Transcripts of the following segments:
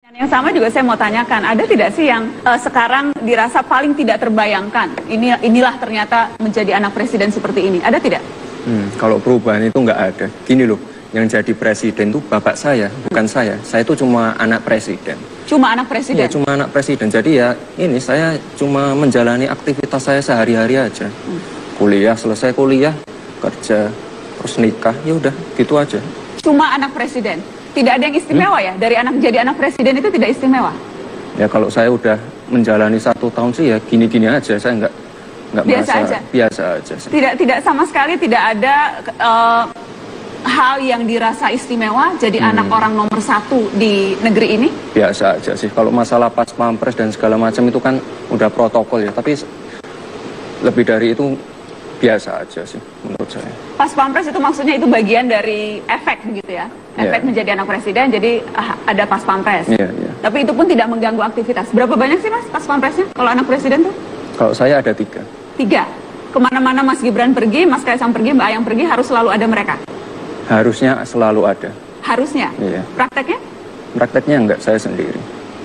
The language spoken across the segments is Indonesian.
Yang sama juga saya mau tanyakan, ada tidak sih yang sekarang dirasa paling tidak terbayangkan, inilah ternyata menjadi anak presiden seperti ini, ada tidak? Kalau perubahan itu nggak ada. Gini loh, yang jadi presiden itu bapak saya, bukan saya. Saya itu cuma anak presiden. Cuma anak presiden? Iya, cuma anak presiden. Jadi ya ini saya cuma menjalani aktivitas saya sehari-hari aja. Kuliah, selesai kuliah, kerja, terus nikah, ya udah gitu aja. Cuma anak presiden? Tidak ada yang istimewa ya? Dari jadi anak presiden itu tidak istimewa? Ya kalau saya udah menjalani 1 tahun sih ya gini-gini aja, saya nggak biasa merasa aja? Biasa aja sih. Tidak sama sekali tidak ada hal yang dirasa istimewa jadi anak orang nomor 1 di negeri ini? Biasa aja sih, kalau masalah pas pampres dan segala macam itu kan udah protokol ya, tapi lebih dari itu biasa aja sih menurut saya. Pas pampres itu maksudnya itu bagian dari efek gitu ya? Efek menjadi anak presiden, jadi ada pas pampres. Tapi itu pun tidak mengganggu aktivitas. Berapa banyak sih mas pas pampresnya kalau anak presiden tuh? Kalau saya ada 3. 3? Kemana-mana Mas Gibran pergi, Mas Kaisang pergi, Mbak Ayang pergi, harus selalu ada mereka? Harusnya selalu ada. Harusnya? Iya. Prakteknya? Prakteknya enggak, saya sendiri.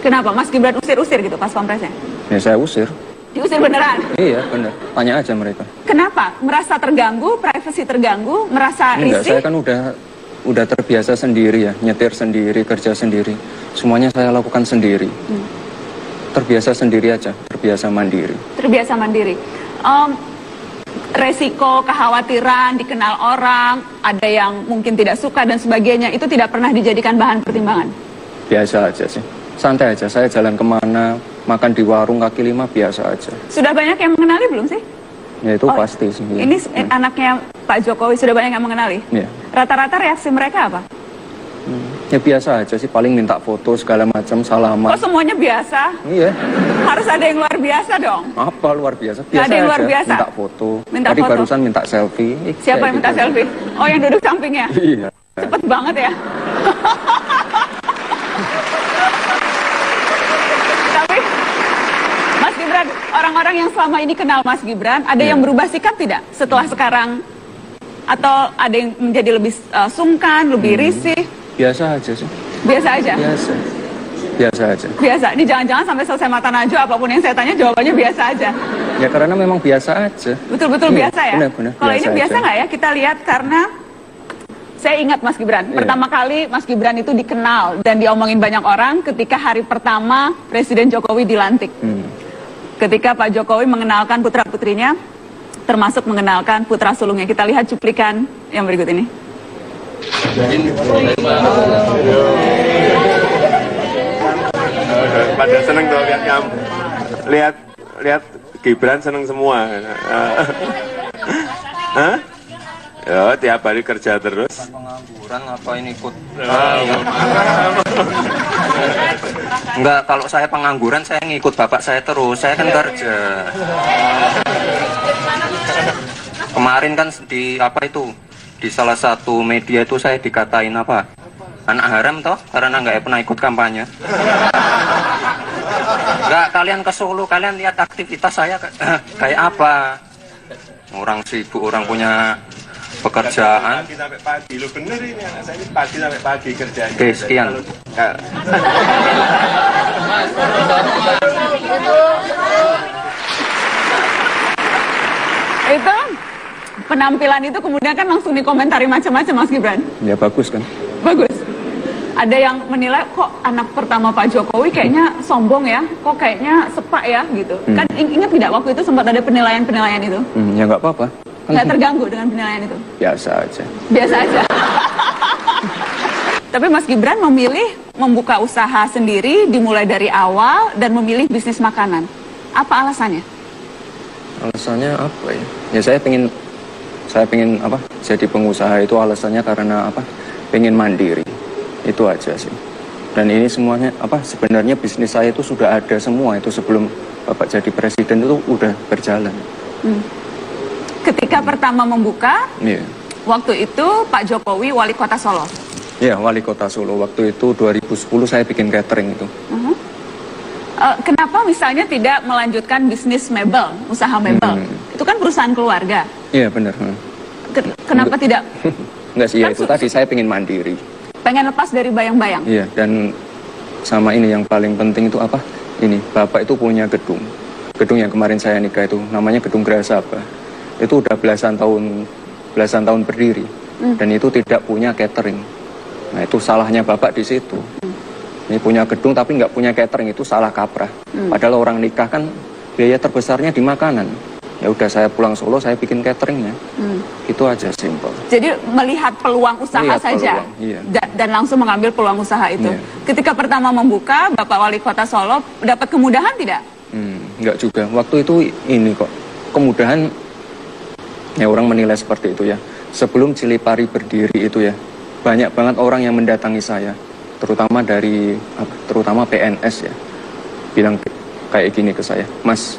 Kenapa? Mas Gibran usir-usir gitu pas pampresnya? Ya saya usir. Diusir beneran? Iya bener, tanya aja mereka. Kenapa? Merasa terganggu, privasi terganggu, merasa risih? Enggak, saya kan udah terbiasa sendiri ya, nyetir sendiri, kerja sendiri. Semuanya saya lakukan sendiri. Terbiasa sendiri aja, terbiasa mandiri. Terbiasa mandiri. Resiko, kekhawatiran, dikenal orang, ada yang mungkin tidak suka dan sebagainya, itu tidak pernah dijadikan bahan pertimbangan? Biasa aja sih, santai aja. Saya jalan kemana, makan di warung kaki 5, biasa aja. Sudah banyak yang mengenali belum sih? Ya itu pasti sih. Ya. Ini anaknya Pak Jokowi, sudah banyak yang mengenali? Iya. Rata-rata reaksi mereka apa? Ya biasa aja sih, paling minta foto segala macam, salaman. Oh semuanya biasa? Iya. Harus ada yang luar biasa dong? Apa luar biasa? Biasa ada yang luar biasa? Minta foto. Minta Tadi foto. Barusan minta selfie. Siapa yang minta gitu. selfie? Oh yang duduk sampingnya? Iya. Cepet banget ya? Tapi Mas Gibran, orang-orang yang selama ini kenal Mas Gibran, ada yang berubah sikap tidak setelah sekarang? Atau ada yang menjadi lebih sungkan, lebih risih? Biasa aja sih. Biasa aja? Biasa aja. Biasa? Ini jangan-jangan sampai selesai mata najwa apapun yang saya tanya jawabannya biasa aja? Ya karena memang biasa aja. Betul-betul biasa ya? Benar-benar. Kalau ini biasa nggak ya? Kita lihat karena saya ingat Mas Gibran, pertama kali Mas Gibran itu dikenal dan diomongin banyak orang ketika hari pertama Presiden Jokowi dilantik. Ketika Pak Jokowi mengenalkan putra-putrinya, termasuk mengenalkan putra sulungnya. Kita lihat cuplikan yang berikut ini. Pada seneng tuh lihat Gibran, seneng semua. Hah? Ya tiap hari kerja terus. Pengangguran apa ini ikut? Enggak, kalau saya pengangguran saya ngikut bapak saya terus. Saya kan kerja. Kemarin kan di apa itu? Di salah satu media itu saya dikatain apa? Anak haram toh, karena nggak pernah ikut kampanye. Nggak, kalian ke Solo, kalian lihat aktivitas saya kayak apa? Orang sibuk, orang punya pekerjaan. Pagi sampai pagi, lo bener ini anak saya ini pagi sampai pagi kerjanya. Oke, sekian. Itu penampilan itu kemudian kan langsung dikomentari macam-macam Mas Gibran. Ya bagus kan? Bagus. Ada yang menilai kok anak pertama Pak Jokowi kayaknya sombong ya, kok kayaknya sepak ya gitu. Kan ingat tidak waktu itu sempat ada penilaian-penilaian itu? Ya nggak apa-apa. Nggak terganggu dengan penilaian itu? Biasa aja. Biasa aja. Tapi Mas Gibran memilih membuka usaha sendiri, dimulai dari awal dan memilih bisnis makanan. Apa alasannya? Alasannya apa ya? Ya saya pengen apa? Jadi pengusaha itu alasannya karena apa? Pengen mandiri. Itu aja sih. Dan ini semuanya apa? Sebenarnya bisnis saya itu sudah ada semua itu sebelum Bapak jadi presiden itu udah berjalan. Ketika pertama membuka, waktu itu Pak Jokowi wali kota Solo. Iya, wali kota Solo. Waktu itu 2010 saya bikin catering itu. Kenapa misalnya tidak melanjutkan bisnis mebel, usaha mebel? Itu kan perusahaan keluarga. Iya, benar. Kenapa tidak? Enggak sih, ya itu tadi saya pengen mandiri. Pengen lepas dari bayang-bayang? Iya, dan sama ini yang paling penting itu apa? Ini, Bapak itu punya gedung. Gedung yang kemarin saya nikah itu namanya Gedung Grahasabah. Itu udah belasan tahun berdiri. Dan itu tidak punya catering. Nah, itu salahnya Bapak di situ. Ini punya gedung tapi nggak punya catering, itu salah kaprah. Padahal orang nikah kan biaya terbesarnya di makanan. Ya udah, saya pulang Solo, saya bikin cateringnya. Itu aja, simple. Jadi melihat peluang usaha saja, peluang, iya. dan langsung mengambil peluang usaha itu. Iya. Ketika pertama membuka, Bapak Wali Kota Solo dapat kemudahan tidak? Enggak juga. Waktu itu ini kok, kemudahan, ya orang menilai seperti itu ya. Sebelum Cilipari berdiri itu ya, banyak banget orang yang mendatangi saya, terutama PNS ya, bilang kayak gini ke saya, Mas,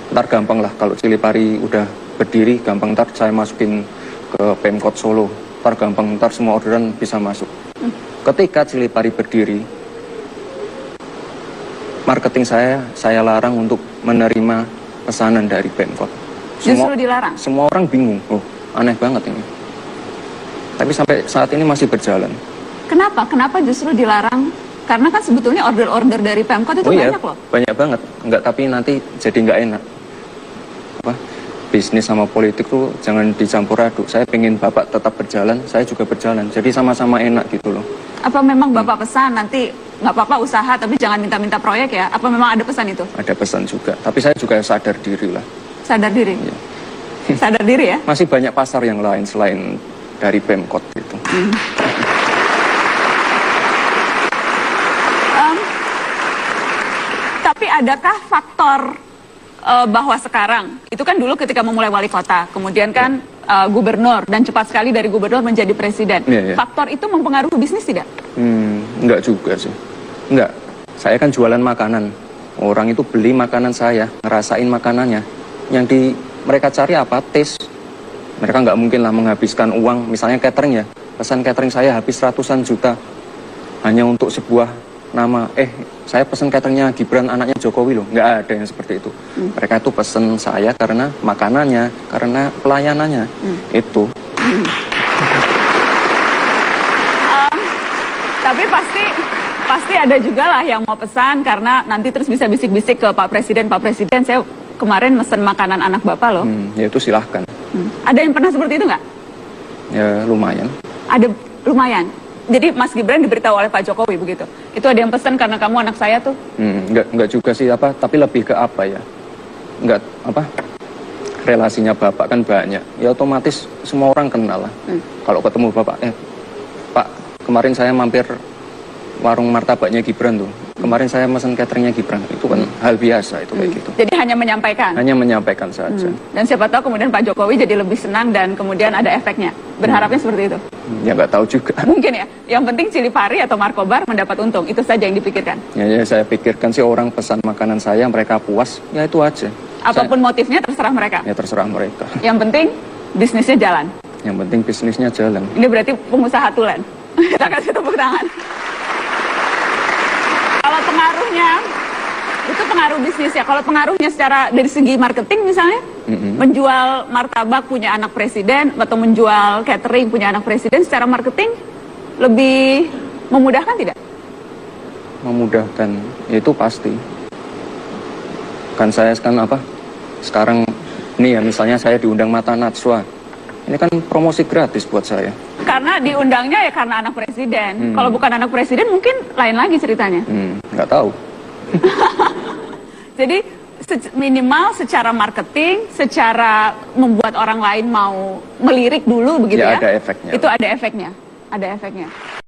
ntar gampang lah kalau Cilipari udah berdiri, gampang ntar saya masukin ke Pemkot Solo, ntar gampang, ntar semua orderan bisa masuk. Ketika Cilipari berdiri, marketing saya larang untuk menerima pesanan dari Pemkot. Justru dilarang? Semua orang bingung, oh aneh banget ini. Tapi sampai saat ini masih berjalan. Kenapa? Kenapa justru dilarang? Karena kan sebetulnya order-order dari Pemkot itu banyak loh. Banyak banget. Enggak, tapi nanti jadi nggak enak. Bisnis sama politik tuh jangan dicampur aduk. Saya pengen Bapak tetap berjalan, saya juga berjalan. Jadi sama-sama enak gitu loh. Apa memang Bapak pesan nanti nggak apa-apa usaha tapi jangan minta-minta proyek ya? Apa memang ada pesan itu? Ada pesan juga. Tapi saya juga sadar diri lah. Sadar diri? Ya. Sadar diri ya? Masih banyak pasar yang lain selain dari Pemkot gitu. Tapi adakah faktor bahwa sekarang, itu kan dulu ketika memulai wali kota, kemudian kan gubernur, dan cepat sekali dari gubernur menjadi presiden. Faktor itu mempengaruhi bisnis tidak? Enggak juga sih. Enggak. Saya kan jualan makanan. Orang itu beli makanan saya, ngerasain makanannya. Yang mereka cari apa? Taste. Mereka nggak mungkin lah menghabiskan uang, misalnya catering ya. Pesan catering saya habis ratusan juta. Hanya untuk sebuah nama, saya pesan cateringnya Gibran anaknya Jokowi loh. Nggak ada yang seperti itu. Mereka itu pesan saya karena makanannya, karena pelayanannya. Itu. Tapi pasti ada juga lah yang mau pesan karena nanti terus bisa bisik-bisik ke Pak Presiden, saya kemarin mesen makanan anak Bapak loh. Ya itu silahkan. Ada yang pernah seperti itu nggak? Ya lumayan. Ada lumayan. Jadi Mas Gibran diberitahu oleh Pak Jokowi begitu. Itu ada yang pesan karena kamu anak saya tuh. Enggak juga sih tapi lebih ke apa ya? Enggak relasinya Bapak kan banyak. Ya otomatis semua orang kenal lah. Kalau ketemu Bapak, Pak, kemarin saya mampir warung martabaknya Gibran tuh. Kemarin saya mesen cateringnya Gibran. Itu kan hal biasa itu kayak gitu. Jadi hanya menyampaikan? Hanya menyampaikan saja. Dan siapa tahu kemudian Pak Jokowi jadi lebih senang dan kemudian ada efeknya. Berharapnya seperti itu? Ya nggak tahu juga. Mungkin ya. Yang penting Cilipari atau Markobar mendapat untung. Itu saja yang dipikirkan? Ya saya pikirkan sih orang pesan makanan saya, mereka puas. Ya itu aja. Apapun motifnya terserah mereka? Ya terserah mereka. Yang penting bisnisnya jalan? Yang penting bisnisnya jalan. Ini berarti pengusaha tulen. Kita kasih tepuk tangan. Kalau pengaruhnya, itu pengaruh bisnis ya. Kalau pengaruhnya secara dari segi marketing misalnya, menjual martabak punya anak presiden, atau menjual catering punya anak presiden, secara marketing lebih memudahkan tidak? Memudahkan, itu pasti. Kan saya sekarang ini ya misalnya saya diundang Mata Najwa. Ini kan promosi gratis buat saya. Karena diundangnya ya karena anak presiden. Kalau bukan anak presiden mungkin lain lagi ceritanya. Nggak tahu. Jadi minimal secara marketing, secara membuat orang lain mau melirik dulu begitu ya. Ada efeknya. Itu ada efeknya. Ada efeknya.